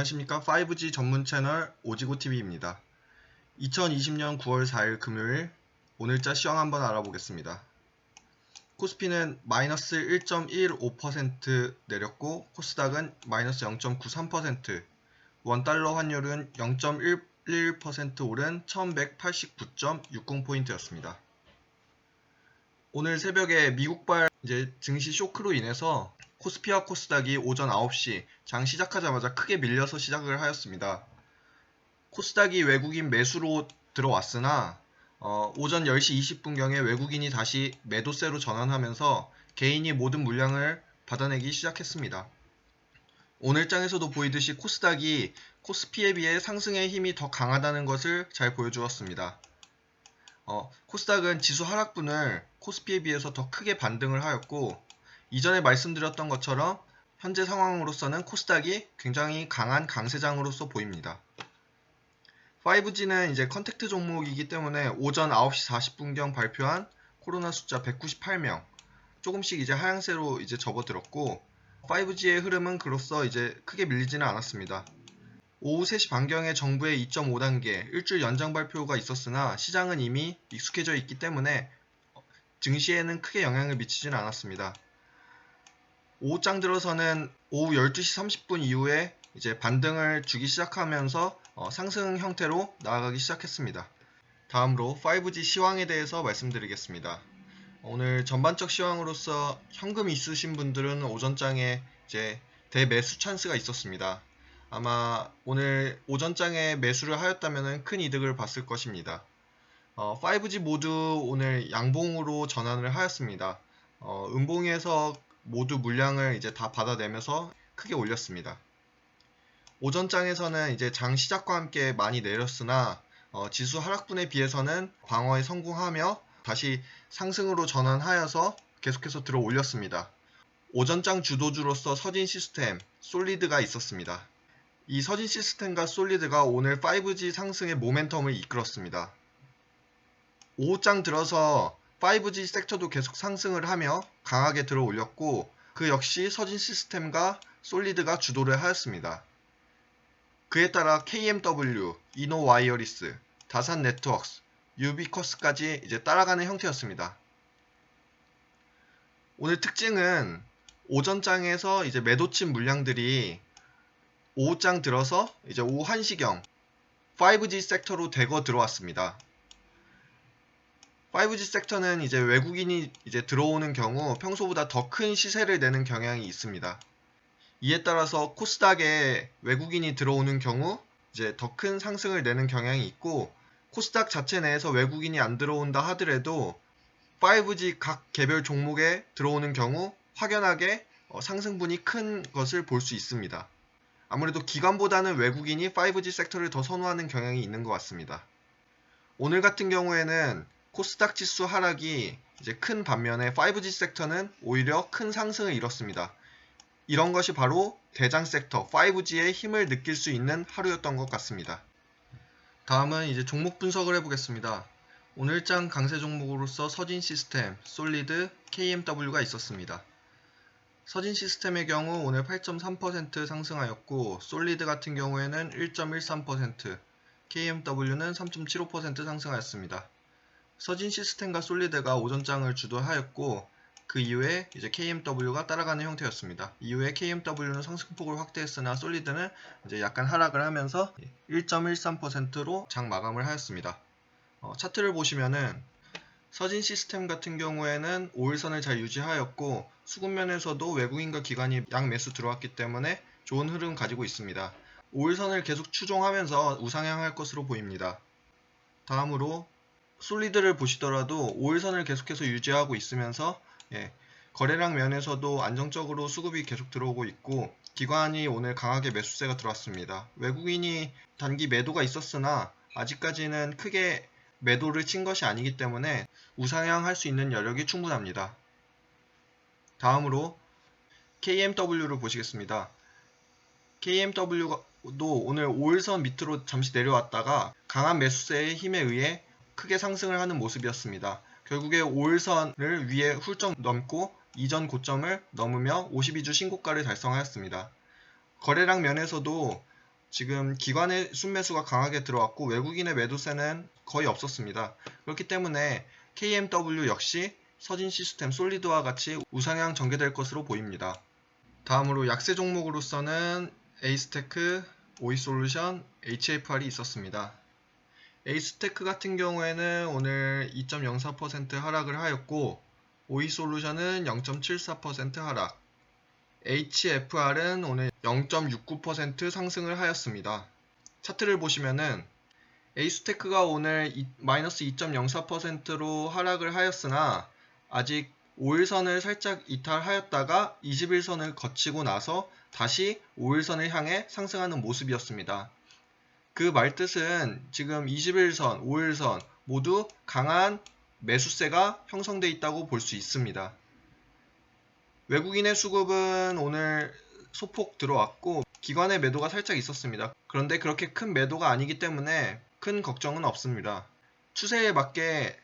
안녕하십니까. 5G 전문 채널 오지고TV입니다. 2020년 9월 4일 금요일 오늘자 시황 한번 알아보겠습니다. 코스피는 마이너스 1.15% 내렸고 코스닥은 마이너스 0.93%, 원달러 환율은 0.11% 오른 1189.60포인트였습니다. 오늘 새벽에 미국발 증시 쇼크로 인해서 코스피와 코스닥이 오전 9시 장 시작하자마자 크게 밀려서 시작을 하였습니다. 코스닥이 외국인 매수로 들어왔으나 오전 10시 20분경에 외국인이 다시 매도세로 전환하면서 개인이 모든 물량을 받아내기 시작했습니다. 오늘 장에서도 보이듯이 코스닥이 코스피에 비해 상승의 힘이 더 강하다는 것을 잘 보여주었습니다. 코스닥은 지수 하락분을 코스피에 비해서 더 크게 반등을 하였고, 이전에 말씀드렸던 것처럼 현재 상황으로서는 코스닥이 굉장히 강한 강세장으로서 보입니다. 5G는 이제 컨택트 종목이기 때문에 오전 9시 40분경 발표한 코로나 숫자 198명 조금씩 이제 하향세로 이제 접어들었고, 5G의 흐름은 그로써 이제 크게 밀리지는 않았습니다. 오후 3시 반경에 정부의 2.5단계 일주일 연장 발표가 있었으나 시장은 이미 익숙해져 있기 때문에 증시에는 크게 영향을 미치지는 않았습니다. 오후장 들어서는 오후 12시 30분 이후에 이제 반등을 주기 시작하면서 상승 형태로 나아가기 시작했습니다. 다음으로 5G 시황에 대해서 말씀드리겠습니다. 오늘 전반적 시황으로서 현금 있으신 분들은 오전장에 이제 대매수 찬스가 있었습니다. 아마 오늘 오전장에 매수를 하였다면 큰 이득을 봤을 것입니다. 5G 모두 오늘 양봉으로 전환을 하였습니다. 음봉에서 모두 물량을 이제 다 받아내면서 크게 올렸습니다. 오전장에서는 이제 장 시작과 함께 많이 내렸으나 지수 하락분에 비해서는 방어에 성공하며 다시 상승으로 전환하여서 계속해서 들어 올렸습니다. 오전장 주도주로서 서진 시스템, 솔리드가 있었습니다. 이 서진 시스템과 솔리드가 오늘 5G 상승의 모멘텀을 이끌었습니다. 오후장 들어서 5G 섹터도 계속 상승을 하며 강하게 들어 올렸고, 그 역시 서진 시스템과 솔리드가 주도를 하였습니다. 그에 따라 KMW, 이노와이어리스, 다산 네트워크스, 유비쿼스까지 이제 따라가는 형태였습니다. 오늘 특징은 오전장에서 이제 매도친 물량들이 오후장 들어서 이제 오후 1시경 5G 섹터로 대거 들어왔습니다. 5G 섹터는 이제 외국인이 이제 들어오는 경우 평소보다 더 큰 시세를 내는 경향이 있습니다. 이에 따라서 코스닥에 외국인이 들어오는 경우 이제 더 큰 상승을 내는 경향이 있고, 코스닥 자체 내에서 외국인이 안 들어온다 하더라도 5G 각 개별 종목에 들어오는 경우 확연하게 상승분이 큰 것을 볼 수 있습니다. 아무래도 기관보다는 외국인이 5G 섹터를 더 선호하는 경향이 있는 것 같습니다. 오늘 같은 경우에는 코스닥 지수 하락이 이제 큰 반면에 5G 섹터는 오히려 큰 상승을 이뤘습니다. 이런 것이 바로 대장 섹터 5G의 힘을 느낄 수 있는 하루였던 것 같습니다. 다음은 이제 종목 분석을 해보겠습니다. 오늘장 강세 종목으로서 서진 시스템, 솔리드, KMW가 있었습니다. 서진 시스템의 경우 오늘 8.3% 상승하였고, 솔리드 같은 경우에는 1.13%, KMW는 3.75% 상승하였습니다. 서진 시스템과 솔리드가 오전장을 주도하였고, 그 이후에 이제 KMW가 따라가는 형태였습니다. 이후에 KMW는 상승폭을 확대했으나 솔리드는 이제 약간 하락을 하면서 1.13%로 장 마감을 하였습니다. 차트를 보시면은 서진 시스템 같은 경우에는 5일선을 잘 유지하였고, 수급면에서도 외국인과 기관이 양매수 들어왔기 때문에 좋은 흐름 가지고 있습니다. 5일선을 계속 추종하면서 우상향할 것으로 보입니다. 다음으로 솔리드를 보시더라도 5일선을 계속해서 유지하고 있으면서 거래량 면에서도 안정적으로 수급이 계속 들어오고 있고, 기관이 오늘 강하게 매수세가 들어왔습니다. 외국인이 단기 매도가 있었으나 아직까지는 크게 매도를 친 것이 아니기 때문에 우상향할 수 있는 여력이 충분합니다. 다음으로 KMW를 보시겠습니다. KMW도 오늘 5일선 밑으로 잠시 내려왔다가 강한 매수세의 힘에 의해 크게 상승을 하는 모습이었습니다. 결국에 5일선을 위에 훌쩍 넘고 이전 고점을 넘으며 52주 신고가를 달성하였습니다. 거래량 면에서도 지금 기관의 순매수가 강하게 들어왔고 외국인의 매도세는 거의 없었습니다. 그렇기 때문에 KMW 역시 서진 시스템 솔리드와 같이 우상향 전개될 것으로 보입니다. 다음으로 약세 종목으로서는 에이스테크, 오이솔루션, HFR이 있었습니다. 에이스테크 같은 경우에는 오늘 2.04% 하락을 하였고 오이솔루션은 0.74% 하락, HFR은 오늘 0.69% 상승을 하였습니다. 차트를 보시면은 에이스테크가 오늘 마이너스 2.04%로 하락을 하였으나 아직 5일선을 살짝 이탈하였다가 21선을 거치고 나서 다시 5일선을 향해 상승하는 모습이었습니다. 그 말뜻은 지금 21선, 5일선 모두 강한 매수세가 형성되어 있다고 볼 수 있습니다. 외국인의 수급은 오늘 소폭 들어왔고 기관의 매도가 살짝 있었습니다. 그런데 그렇게 큰 매도가 아니기 때문에 큰 걱정은 없습니다. 추세에 맞게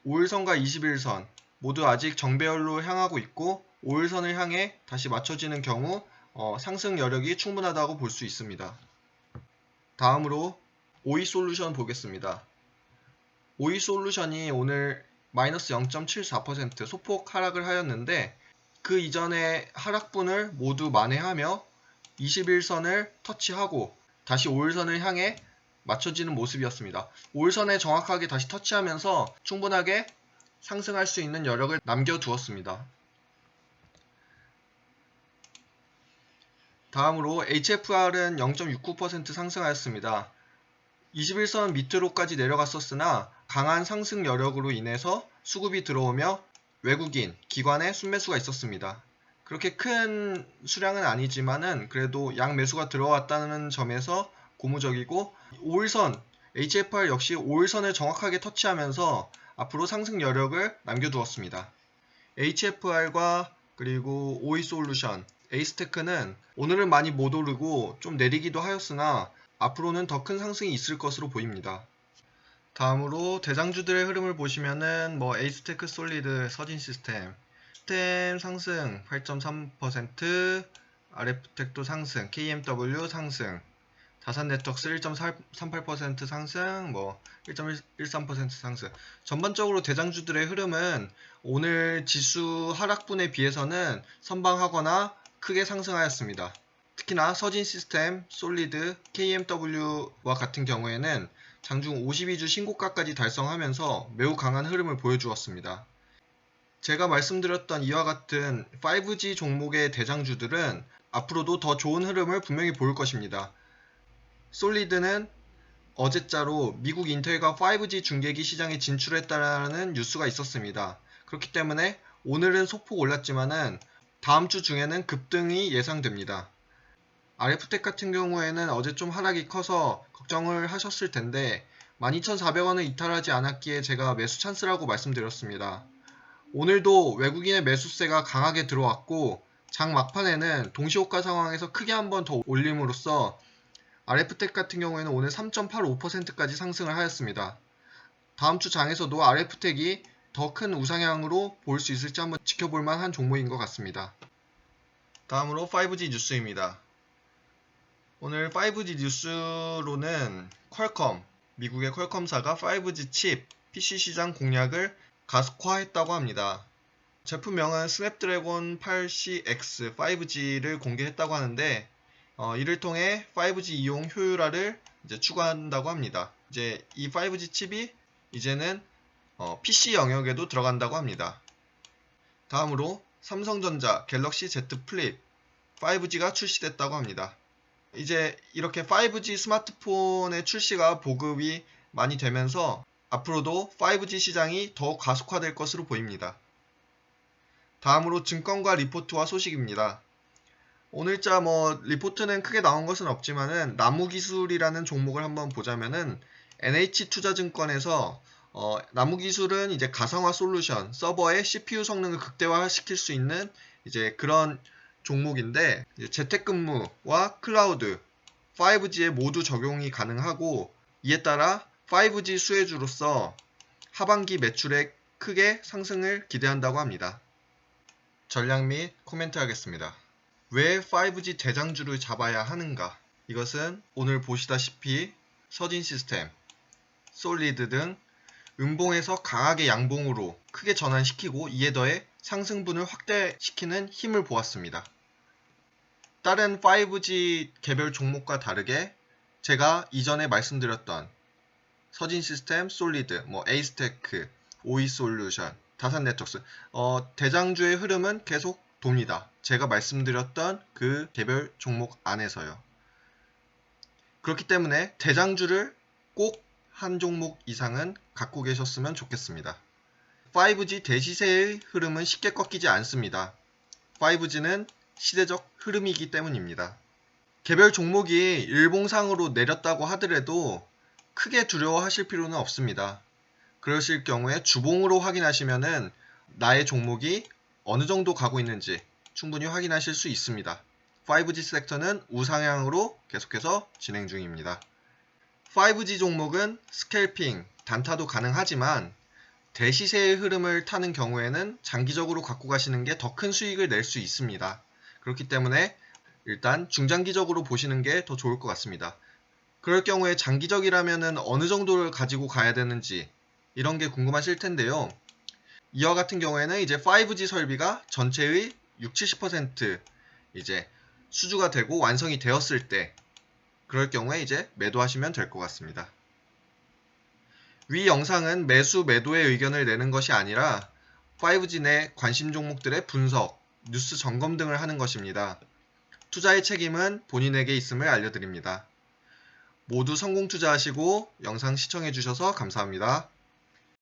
5일선과 21선 모두 아직 정배열로 향하고 있고 5일선을 향해 다시 맞춰지는 경우 상승 여력이 충분하다고 볼 수 있습니다. 다음으로 오이솔루션 보겠습니다. 오이솔루션이 오늘 마이너스 0.74% 소폭 하락을 하였는데 그 이전의 하락분을 모두 만회하며 21선을 터치하고 다시 5일선을 향해 맞춰지는 모습이었습니다. 5일선에 정확하게 다시 터치하면서 충분하게 상승할 수 있는 여력을 남겨두었습니다. 다음으로 HFR은 0.69% 상승하였습니다. 21선 밑으로까지 내려갔었으나 강한 상승 여력으로 인해서 수급이 들어오며 외국인, 기관의 순매수가 있었습니다. 그렇게 큰 수량은 아니지만은 그래도 양매수가 들어왔다는 점에서 고무적이고 5일선, HFR 역시 5일선을 정확하게 터치하면서 앞으로 상승 여력을 남겨두었습니다. HFR과 그리고 오이솔루션, 에이스테크는 오늘은 많이 못 오르고 좀 내리기도 하였으나 앞으로는 더 큰 상승이 있을 것으로 보입니다. 다음으로 대장주들의 흐름을 보시면은 에이스테크 솔리드, 서진 시스템 상승 8.3%, RF텍도 상승, KMW 상승, 다산네트웍스 1.38% 상승, 1.13% 상승. 전반적으로 대장주들의 흐름은 오늘 지수 하락분에 비해서는 선방하거나 크게 상승하였습니다. 특히나 서진 시스템, 솔리드, KMW와 같은 경우에는 장중 52주 신고가까지 달성하면서 매우 강한 흐름을 보여주었습니다. 제가 말씀드렸던 이와 같은 5G 종목의 대장주들은 앞으로도 더 좋은 흐름을 분명히 보일 것입니다. 솔리드는 어제자로 미국 인텔과 5G 중계기 시장에 진출했다는 뉴스가 있었습니다. 그렇기 때문에 오늘은 소폭 올랐지만은 다음 주 중에는 급등이 예상됩니다. RF텍 같은 경우에는 어제 좀 하락이 커서 걱정을 하셨을 텐데 12,400원을 이탈하지 않았기에 제가 매수 찬스라고 말씀드렸습니다. 오늘도 외국인의 매수세가 강하게 들어왔고 장 막판에는 동시호가 상황에서 크게 한 번 더 올림으로써 RF텍 같은 경우에는 오늘 3.85%까지 상승을 하였습니다. 다음 주 장에서도 RF텍이 더 큰 우상향으로 보일 수 있을지 한번 지켜볼 만한 종목인 것 같습니다. 다음으로 5G 뉴스입니다. 오늘 5G 뉴스로는 퀄컴, 미국의 퀄컴사가 5G 칩, PC 시장 공략을 가속화했다고 합니다. 제품명은 스냅드래곤 8CX 5G를 공개했다고 하는데 이를 통해 5G 이용 효율화를 추구한다고 합니다. 이제 이 5G 칩이 이제는 PC 영역에도 들어간다고 합니다. 다음으로 삼성전자 갤럭시 Z 플립 5G가 출시됐다고 합니다. 이제 이렇게 5G 스마트폰의 출시가 보급이 많이 되면서 앞으로도 5G 시장이 더 가속화될 것으로 보입니다. 다음으로 증권가 리포트와 소식입니다. 오늘자 리포트는 크게 나온 것은 없지만은 나무기술이라는 종목을 한번 보자면은 NH투자증권에서 나무기술은 이제 가상화 솔루션, 서버의 CPU 성능을 극대화시킬 수 있는 이제 그런 종목인데 재택근무와 클라우드, 5G에 모두 적용이 가능하고 이에 따라 5G 수혜주로서 하반기 매출액 크게 상승을 기대한다고 합니다. 전략 및 코멘트 하겠습니다. 왜 5G 대장주를 잡아야 하는가? 이것은 오늘 보시다시피 서진 시스템, 솔리드 등 음봉에서 강하게 양봉으로 크게 전환시키고 이에 더해 상승분을 확대시키는 힘을 보았습니다. 다른 5G 개별 종목과 다르게 제가 이전에 말씀드렸던 서진 시스템, 솔리드, 에이스테크, 오이솔루션, 다산네트워크스 대장주의 흐름은 계속 돕니다. 제가 말씀드렸던 그 개별 종목 안에서요. 그렇기 때문에 대장주를 꼭 한 종목 이상은 갖고 계셨으면 좋겠습니다. 5G 대시세의 흐름은 쉽게 꺾이지 않습니다. 5G는 시대적 흐름이기 때문입니다. 개별 종목이 일봉상으로 내렸다고 하더라도 크게 두려워하실 필요는 없습니다. 그러실 경우에 주봉으로 확인하시면은 나의 종목이 어느 정도 가고 있는지 충분히 확인하실 수 있습니다. 5G 섹터는 우상향으로 계속해서 진행 중입니다. 5G 종목은 스캘핑, 단타도 가능하지만 대시세의 흐름을 타는 경우에는 장기적으로 갖고 가시는 게 더 큰 수익을 낼 수 있습니다. 그렇기 때문에 일단 중장기적으로 보시는 게 더 좋을 것 같습니다. 그럴 경우에 장기적이라면 어느 정도를 가지고 가야 되는지 이런 게 궁금하실 텐데요. 이와 같은 경우에는 이제 5G 설비가 전체의 60-70% 이제 수주가 되고 완성이 되었을 때 그럴 경우에 이제 매도하시면 될 것 같습니다. 위 영상은 매수 매도의 의견을 내는 것이 아니라 5G 내 관심 종목들의 분석, 뉴스 점검 등을 하는 것입니다. 투자의 책임은 본인에게 있음을 알려드립니다. 모두 성공 투자하시고 영상 시청해 주셔서 감사합니다.